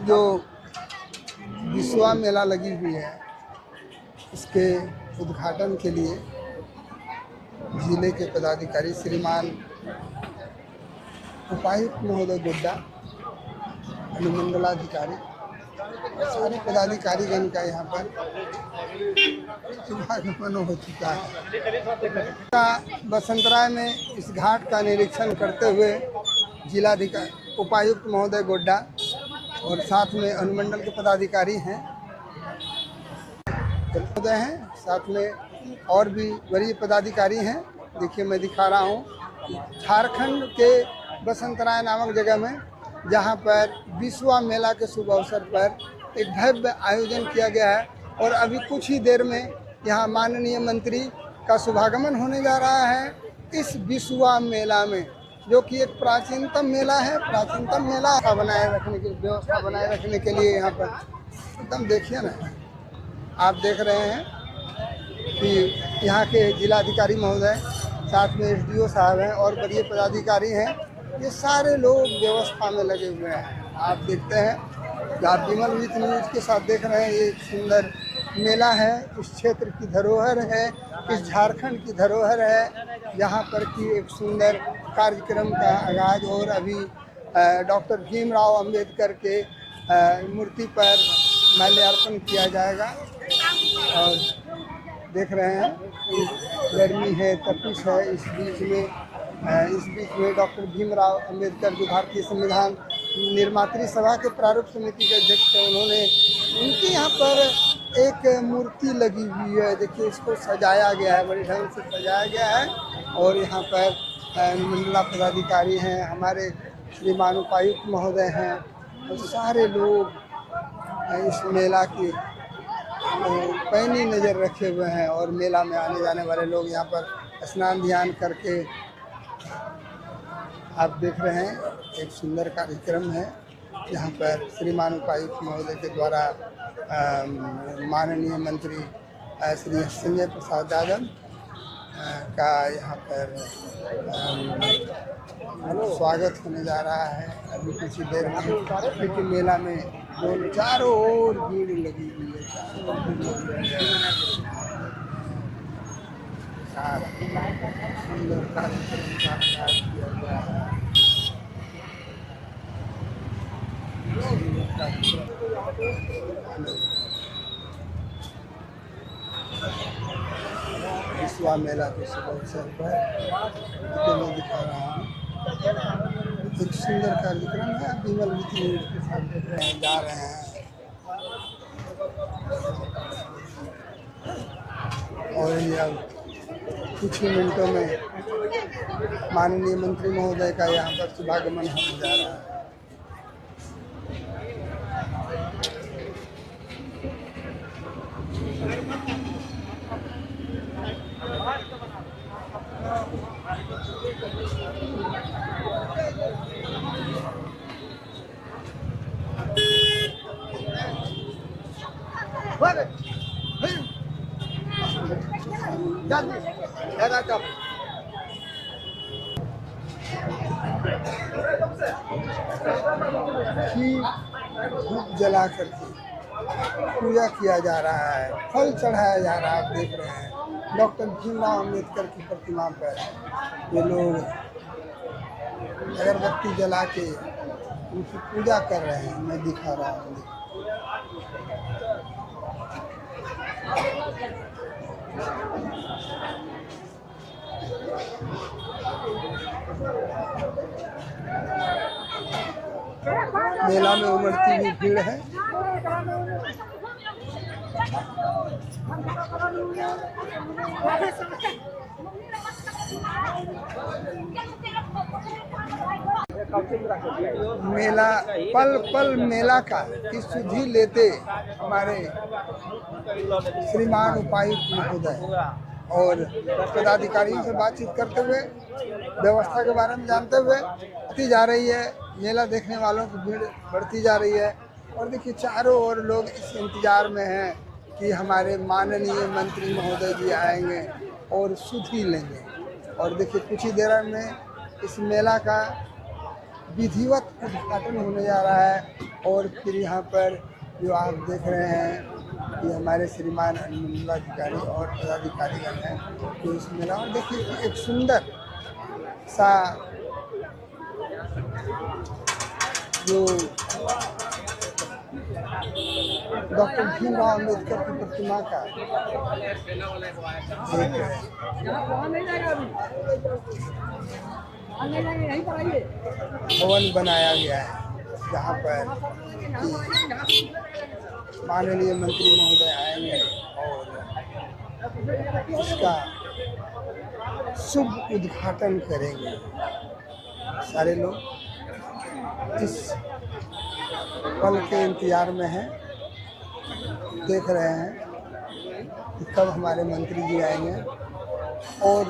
जो बिसवा मेला लगी हुई है, इसके उद्घाटन के लिए जिले के पदाधिकारी श्रीमान उपायुक्त महोदय गोड्डा, अनुमंडलाधिकारी और सारे पदाधिकारीगण का यहाँ पर आगमन हो चुका है। बसंतराय में इस घाट का निरीक्षण करते हुए जिलाधिकारी उपायुक्त महोदय गोड्डा और साथ में अनुमंडल के पदाधिकारी हैं, साथ में और भी वरीय पदाधिकारी हैं। देखिए मैं दिखा रहा हूँ झारखंड के बसंतराय नामक जगह में, जहाँ पर बिसवा मेला के शुभ अवसर पर एक भव्य आयोजन किया गया है और अभी कुछ ही देर में यहाँ माननीय मंत्री का शुभागमन होने जा रहा है। इस बिसवा मेला में, जो कि एक प्राचीनतम मेला है, प्राचीनतम मेला बनाए रखने की व्यवस्था बनाए रखने के लिए यहाँ पर एकदम देखिए ना, आप देख रहे हैं कि यहाँ के जिलाधिकारी महोदय, साथ में एसडीओ साहब हैं और वरीय पदाधिकारी हैं, ये सारे लोग व्यवस्था में लगे हुए हैं। आप देखते हैं, आप विमल वित न्यूज के साथ देख रहे हैं, ये सुंदर मेला है, इस क्षेत्र की धरोहर है, इस झारखंड की धरोहर है, यहाँ पर की एक सुंदर कार्यक्रम का आगाज और अभी डॉक्टर भीमराव अंबेडकर के मूर्ति पर माल्यार्पण किया जाएगा। और देख रहे हैं गर्मी है, तपिश है, इस बीच में डॉक्टर भीमराव अंबेडकर जो भारतीय संविधान निर्मात्री सभा के प्रारूप समिति के अध्यक्ष हैं, उनकी यहाँ पर एक मूर्ति लगी हुई है। देखिए इसको सजाया गया है, बड़े ढंग से सजाया गया है और यहाँ पर मंडला पदाधिकारी हैं, हमारे श्रीमान उपायुक्त महोदय हैं और सारे लोग इस मेला की पैनी नज़र रखे हुए हैं और मेला में आने जाने वाले लोग यहाँ पर स्नान ध्यान करके, आप देख रहे हैं एक सुंदर कार्यक्रम है। यहाँ पर श्रीमान उपायुक्त महोदय के द्वारा माननीय मंत्री श्री संजय प्रसाद यादव का यहाँ पर स्वागत होने जा रहा है अभी कुछ ही देर में, क्योंकि मेला में जो चारों ओर भीड़ लगी हुई है, चारों ओर भीड़ लगी हुई है। सुंदर कार्यक्रम का आगाज किया गया है। बिसवा मेला के शुभ अवसर पर मैं दिखा रहा हूँ एक सुंदर कार्यक्रम है। विमल वित न्यूज के साथ देख रहे हैं, जा रहे हैं और ये अब कुछ ही मिनटों में माननीय मंत्री महोदय का यहाँ पर शुभागमन होने जा रहा है। धूप जला करके पूजा किया जा रहा है, फल चढ़ाया जा रहा है। आप देख रहे हैं डॉक्टर भीमराव अंबेडकर की प्रतिमा पर ये लोग अगरबत्ती जला के उनकी पूजा कर रहे हैं। मैं दिखा रहा हूँ, मेला में उमड़ती हुई भीड़ है। मेला पल पल मेला का की सुधि लेते हमारे श्रीमान उपायुक्त महोदय और पदाधिकारियों से बातचीत करते हुए, व्यवस्था के बारे में जानते हुए बढ़ती जा रही है। मेला देखने वालों की भीड़ बढ़ती जा रही है और देखिए चारों ओर लोग इस इंतज़ार में हैं कि हमारे माननीय मंत्री महोदय जी आएंगे और सुधि लेंगे। और देखिए कुछ ही देर में इस मेला का विधिवत उद्घाटन होने जा रहा है और फिर यहाँ पर जो आप देख रहे हैं ये हमारे श्रीमान अनुमंडलाधिकारी और पदाधिकारीगण हैं तो इस मेला और देखिए कि एक सुंदर सा जो डॉक्टर भीमराव अम्बेडकर की प्रतिमा का भवन बनाया गया है जहाँ पर माननीय मंत्री महोदय आएंगे और इसका शुभ उद्घाटन करेंगे। सारे लोग इस पल के इंतजार में हैं, देख रहे हैं कि कब हमारे मंत्री जी आएंगे और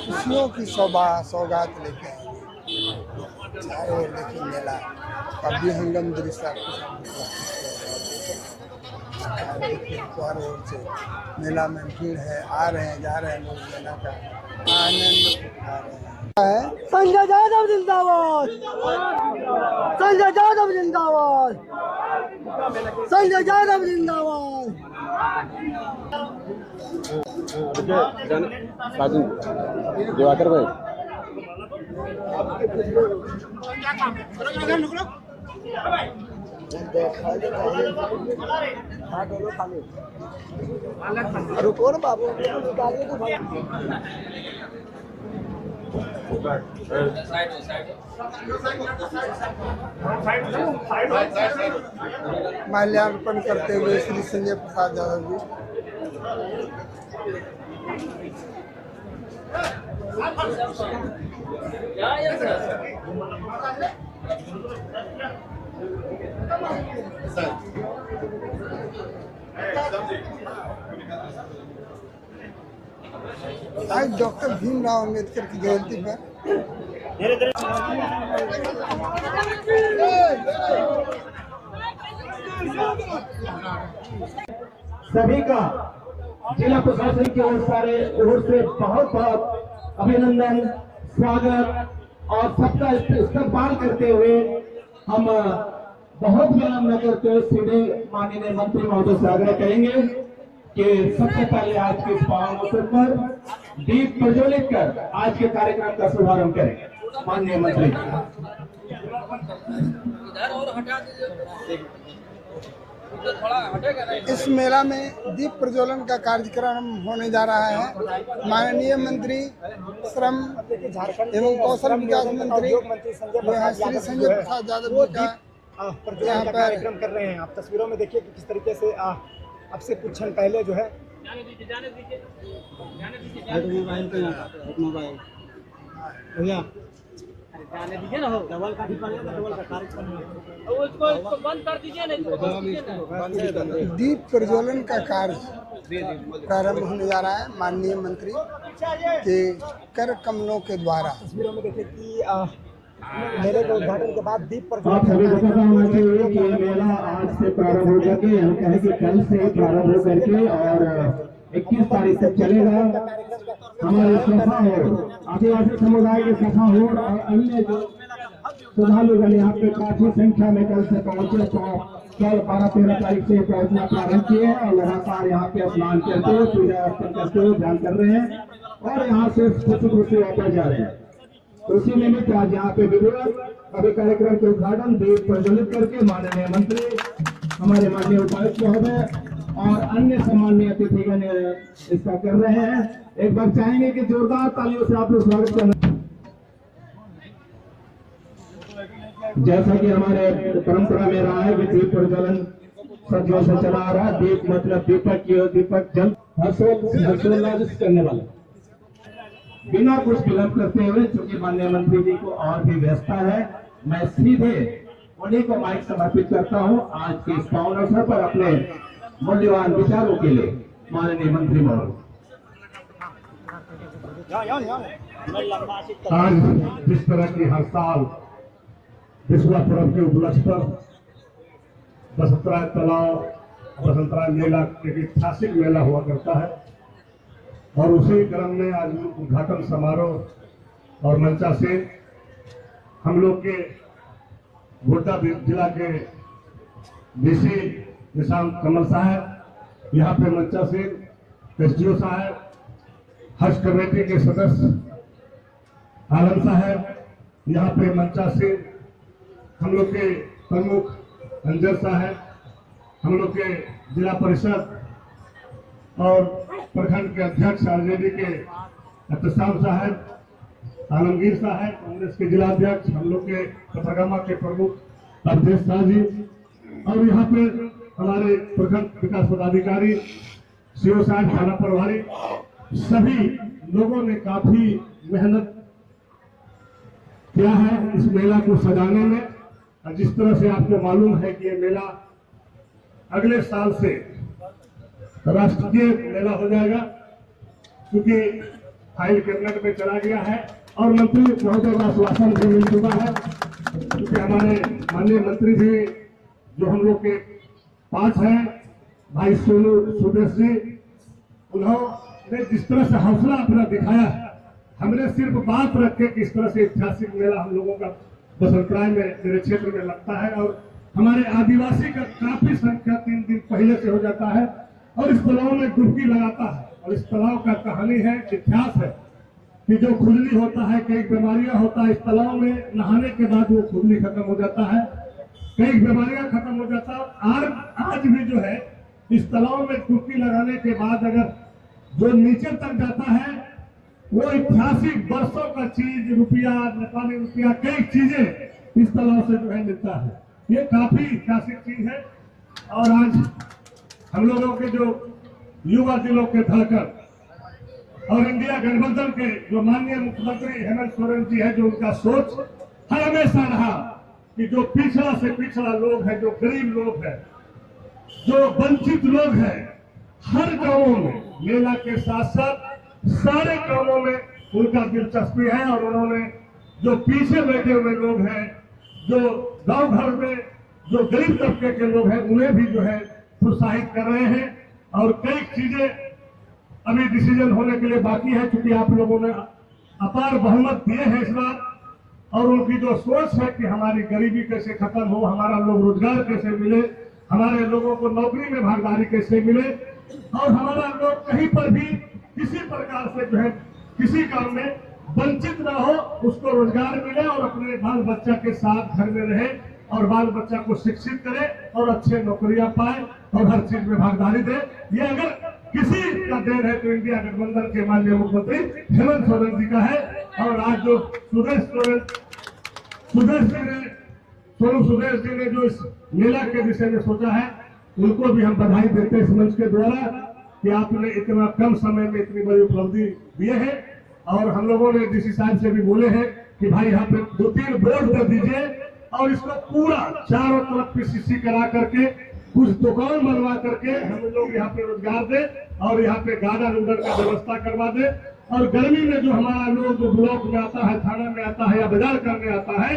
खुशियों की सौगात लेके आएंगे। चारों ओर देखिए मेला का विहंगम दृश्य आपको देखिए चारों ओर से मेला में भीड़ है, आ रहे हैं जा रहे हैं लोग मेला का आनंद उठा रहे हैं। संजय यादव जिंदाबाद, संजय यादव जिंदाबाद, संजय यादव जिंदाबाद। दिवाकर भाई रुको ना बाबू, निकालिए तो भाई। माल्यार्पण करते हुए श्री संजय प्रसाद यादव जी आज डॉक्टर भीमराव अम्बेडकर की जयंती पर सभी का जिला प्रशासन की ओर से बहुत बहुत अभिनंदन, स्वागत और सबका इस्तेमाल करते हुए हम बहुत विलंब न करते हुए सीधे माननीय मंत्री महोदय से आग्रह करेंगे कि सबसे पहले आज के इस पावन अवसर पर दीप प्रज्वलित कर आज के कार्यक्रम का शुभारंभ करें। माननीय मंत्री इस मेला में दीप प्रज्वलन का कार्यक्रम होने जा रहा है। माननीय मंत्री श्रम एवं कौशल विकास मंत्री श्री संजय प्रसाद यादव जी का यहाँ पर कार्यक्रम कर रहे हैं। आप तस्वीरों में देखिए कि किस तरीके से अब से कुछ क्षण पहले जो है भैया जाने दीजिए ना, हो डबल का डबल का कार्यक्रम उसको बंद कर दीजिए ना। दीप प्रज्वलन का कार्य प्रारंभ होने जा रहा है माननीय मंत्री के कर कमलों के द्वारा। तस्वीरों में देखिए कि मेले के उद्घाटन के बाद दीप आप सभी को पता होना चाहिए कि ये मेला आज से प्रारंभ हो करके, हम कहें कि कल से प्रारंभ हो करके और 21 तारीख तक चलेगा। हमारे सफा होड़, आदिवासी समुदाय के सफा होड़ और अन्य जो श्रद्धालुगण यहाँ पे काफी संख्या में कल से पहुंचे, तो कल 12-13 तारीख से पहुंचना प्रारंभ किए हैं और लगातार यहाँ पे स्नान करते हुए पूजा अर्चन करते हुए ध्यान कर रहे हैं और यहाँ से खुशी वापस जा रहे हैं। तो इसी निमित्त आज यहाँ पे विधिवत अभी कार्यक्रम के उद्घाटन दीप प्रज्वलित करके माननीय मंत्री, हमारे माननीय उपायुक्त महोदय और अन्य सम्माननीय अतिथिगण इसका कर रहे हैं। एक बार चाहेंगे कि जोरदार तालियों से आप लोग स्वागत करना। जैसा कि हमारे परंपरा में रहा है कि दीप प्रज्वलन सदियों से चला आ रहा है। दीप मतलब दीपक की, दीपक जल हर्षोल्लास करने वाला। बिना कुछ विलंब करते हुए, चूंकि माननीय मंत्री जी को और भी व्यस्तता है, मैं सीधे उन्हीं को माइक समर्पित करता हूं आज के इस पावन अवसर पर अपने मूल्यवान विचारों के लिए। माननीय मंत्री महोदय, आज जिस तरह की हर साल विश्व पर्व के उपलक्ष्य पर बसंतराय तालाब, बसंतराय मेला एक ऐतिहासिक मेला हुआ करता है और उसी क्रम में आज उद्घाटन समारोह और मंचा से हम लोग के गोड्डा जिला के डीसी निशांत कमल साहब, यहाँ पे मंचा सिंह एसडीओ साहब, हज कमेटी के सदस्य आलम साहब, यहाँ पे मंचा सिंह, हम लोग के प्रमुख अंजर साहब, हम लोग के जिला परिषद और प्रखंड के अध्यक्ष आरजेडी के एहतसाम साहब, आलमगीर साहब, कांग्रेस के जिला अध्यक्ष, हम लोग के कथागामा के प्रमुख अवधेश शाह जी, और यहाँ पे हमारे प्रखंड विकास पदाधिकारी सीओ साहब, थाना प्रभारी, सभी लोगों ने काफी मेहनत किया है इस मेला को सजाने में। और जिस तरह से आपको मालूम है कि ये मेला अगले साल से राष्ट्रीय मेला हो जाएगा, क्योंकि फाइल कैबिनेट में चला गया है और मंत्री महोदय का आश्वासन भी मिल चुका है। क्योंकि हमारे माननीय मंत्री भी जो हम लोग के पास हैं, भाई सोनू सुदेश जी, उन्होंने जिस तरह से हौसला अपना दिखाया है, हमने सिर्फ बात रखे कि इस तरह से ऐतिहासिक मेला हम लोगों का बसंतराय में मेरे क्षेत्र में लगता है और हमारे आदिवासी का काफी संख्या 3 दिन पहले से हो जाता है और इस तालाब में डुबकी लगाता है। और इस तालाब का कहानी है, इतिहास है कि जो खुजली होता है, कई बीमारियां होता है, इस तालाब में नहाने के बाद वो खुजली खत्म हो जाता है, कई बीमारियां खत्म हो जाता है। और आज भी जो है इस तालाब में डुबकी लगाने के बाद अगर जो नीचे तक जाता है, वो ऐतिहासिक वर्षों का चीज, रुपया, नेपाली रुपया, कई चीजें इस तालाब से जो है मिलता है। ये काफी ऐतिहासिक चीज है। और आज हम लोगों के जो युवा दिलों के धड़कन और इंडिया गठबंधन के जो माननीय मुख्यमंत्री हेमंत सोरेन जी है, जो उनका सोच हर हमेशा रहा कि जो पिछड़ा से पिछड़ा लोग है, जो गरीब लोग है, जो वंचित लोग है, हर गांवों में मेला के साथ साथ सारे कामों में उनका दिलचस्पी है। और उन्होंने जो पीछे बैठे हुए लोग हैं, जो गांव घर में जो गरीब तबके के लोग हैं, उन्हें भी जो है प्रोत्साहित कर रहे हैं। और कई चीजें अभी डिसीजन होने के लिए बाकी है, क्योंकि आप लोगों ने अपार बहुमत दिए हैं इस बार। और उनकी जो सोच है कि हमारी गरीबी कैसे खत्म हो, हमारा लोग रोजगार कैसे मिले, हमारे लोगों को नौकरी में भागीदारी कैसे मिले, और हमारा लोग कहीं पर भी किसी प्रकार से जो है किसी काम में वंचित ना हो, उसको रोजगार मिले और अपने बाल बच्चा के साथ घर में रहे और बाल बच्चा को शिक्षित करे और अच्छे नौकरियां पाए और हर चीज में भागीदारी दे। ये अगर किसी का देन है तो इंडिया गठबंधन के माननीय मुख्यमंत्री हेमंत सोरेन जी का है। और आज जो सोनू सुदेश जी ने जो इस मेला के विषय में सोचा है, उनको भी हम बधाई देते हैं इस मंच के द्वारा कि आपने इतना कम समय में इतनी बड़ी उपलब्धि दिए है। और हम लोगों ने डीसी साहब से भी बोले हैं कि भाई यहाँ पे 2-3 बोर्ड कर दीजिए और इसको पूरा चारों तरफ पीसीसी करा करके कुछ दुकान बनवा करके हम लोग यहाँ पे रोजगार दे और यहाँ पे गार्डन उर्डन का व्यवस्था करवा दे। और गर्मी में जो हमारा लोग जो ब्लॉक में आता है, थाना में आता है या बाजार करने आता है,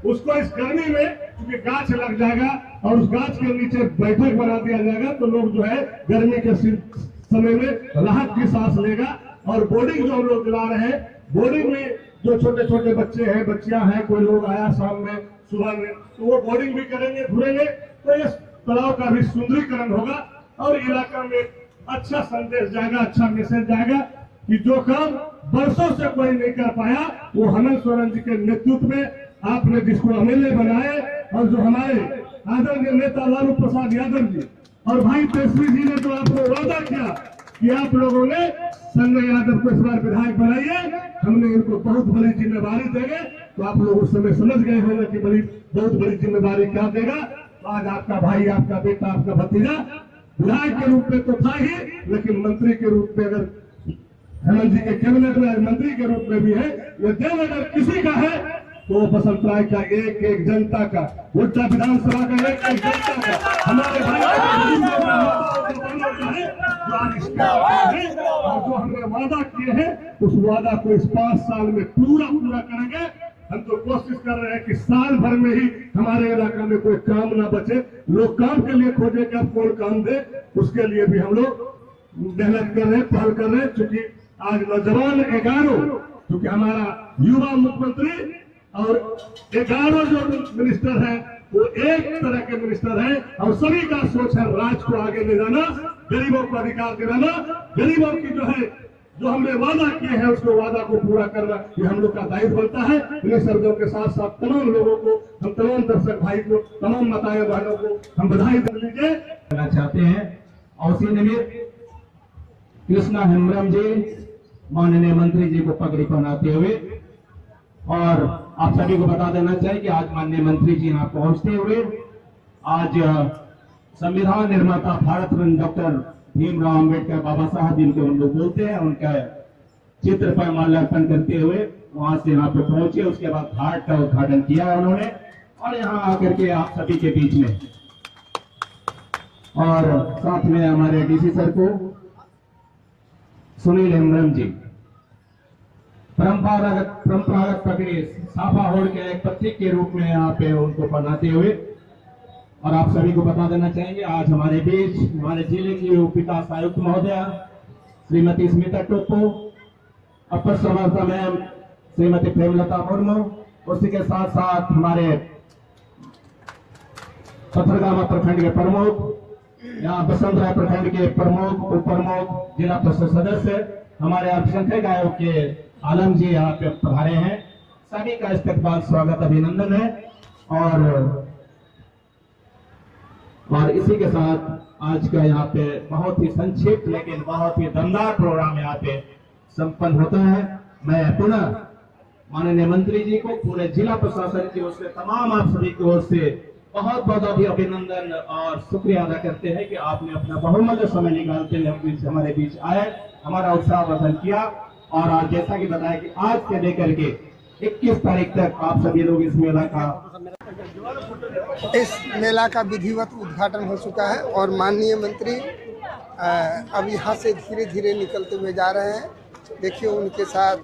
उसको इस गर्मी में क्योंकि गाछ लग जाएगा और उस गाछ के नीचे बैठक बना दिया जाएगा, तो लोग जो है गर्मी के समय में राहत की सांस लेगा। और बोर्डिंग जो हम लोग दिला रहे हैं, बोर्डिंग में जो छोटे छोटे बच्चे हैं, बच्चियां हैं, कोई लोग आया शाम में, सुबह में, तो वो बोर्डिंग भी करेंगे, घूरेंगे, तो इस तालाब का भी सुंदरीकरण होगा और इलाका में अच्छा संदेश जाएगा, अच्छा मैसेज जाएगा कि जो काम वर्षों से कोई नहीं कर पाया, वो हेमंत सोरेन जी के नेतृत्व में आपने जिसको एमएलए बनाए और जो हमारे आदरणीय नेता लालू प्रसाद यादव जी और भाई तेजस्वी जी ने जो आपको वादा किया कि आप लोगों ने संजय यादव को इस बार विधायक बनाइए, हमने इनको बहुत बड़ी जिम्मेवारी देंगे। तो आप लोग उस समय समझ गए होंगे कि बहुत बड़ी जिम्मेवारी क्या देगा। तो आज आपका भाई, आपका बेटा, आपका भतीजा विधायक के रूप में तो था ही, लेकिन मंत्री के रूप में अगर हेमंत जी के कैबिनेट में मंत्री के रूप में भी है, ये देव अगर किसी का है तो बसंतराय का एक एक जनता का, गोड्डा विधानसभा का एक एक जनता का, हमारे भाई और जो हमने वादा किए हैं उस वादा को इस 5 साल में पूरा करेंगे। हम तो कोशिश कर रहे हैं कि साल भर में ही हमारे इलाका में कोई काम ना बचे, लोग काम के लिए खोजे कि अब कौन काम दे, उसके लिए भी हम लोग मेहनत कर रहे हैं, पहल कर रहे हैं। क्योंकि आज नौजवान 11, क्योंकि हमारा युवा मुख्यमंत्री और 11 जो मिनिस्टर हैं वो एक तरह के मिनिस्टर हैं और सभी का सोच है राज्य को आगे ले जाना, गरीबों को अधिकार दिलाना, गरीबों की जो हमने वादा किए हैं उसको वादा को पूरा करना, ये हम लोग का दायित्व बनता है। इन्हीं शब्दों के साथ साथ तमाम लोगों को, हम तमाम दर्शक भाई को, तमाम माताएं बहनों को हम बधाई दे लीजिए करना चाहते हैं। और उसी निमित्त कृष्णा हेम्ब्रम जी माननीय मंत्री जी को पगड़ी पहनाते हुए, और आप सभी को बता देना चाहिए कि आज माननीय मंत्री जी यहाँ पहुंचते हुए आज संविधान निर्माता भारत रत्न डॉक्टर भीमराव अम्बेडकर बाबा साहब जिनको हम लोग बोलते हैं, उनका चित्र पर माल्यार्पण करते हुए वहां से यहाँ पे पहुंचे। उसके बाद घाट का उद्घाटन किया उन्होंने, और यहाँ आकर के आप सभी के बीच में, और साथ में हमारे डीसी सर को सुनील हेम्ब्रम जी परंपरागत पगड़ी साफा होड़ के एक प्रतीक के रूप में यहाँ पे उनको पहनाते हुए। और आप सभी को बता देना चाहेंगे आज हमारे बीच हमारे जिले की विकास आयुक्त महोदया श्रीमती स्मिता टोप्पो, अपर समाहर्ता मैम श्रीमती प्रेमलता मुर्मू, उसी के साथ साथ हमारे पथरगामा प्रखंड के प्रमुख, यहाँ बसंतराय प्रखंड के प्रमुख, उप प्रमुख, जिला परिषद सदस्य, हमारे अल्पसंख्यक आयोग के आलम जी यहाँ पे पधारे हैं। सभी का इस्तकबाल, स्वागत, अभिनंदन है। और इसी के साथ आज का यहाँ पे बहुत ही संक्षिप्त लेकिन बहुत ही दमदार प्रोग्राम यहाँ पे संपन्न होता है। मैं पुनः माननीय मंत्री जी को, पूरे जिला प्रशासन की ओर से, तमाम आप सभी की ओर से बहुत बहुत अभिनंदन और शुक्रिया अदा करते हैं कि आपने अपना बहुमूल्य समय निकालते हुए हमारे बीच आए, हमारा उत्साह वर्धन किया। और आज जैसा कि बताया कि आज से लेकर के 21 तारीख तक आप सभी लोग इस मेला का विधिवत उद्घाटन हो चुका है और माननीय मंत्री अब यहाँ से धीरे धीरे निकलते हुए जा रहे हैं। देखिए उनके साथ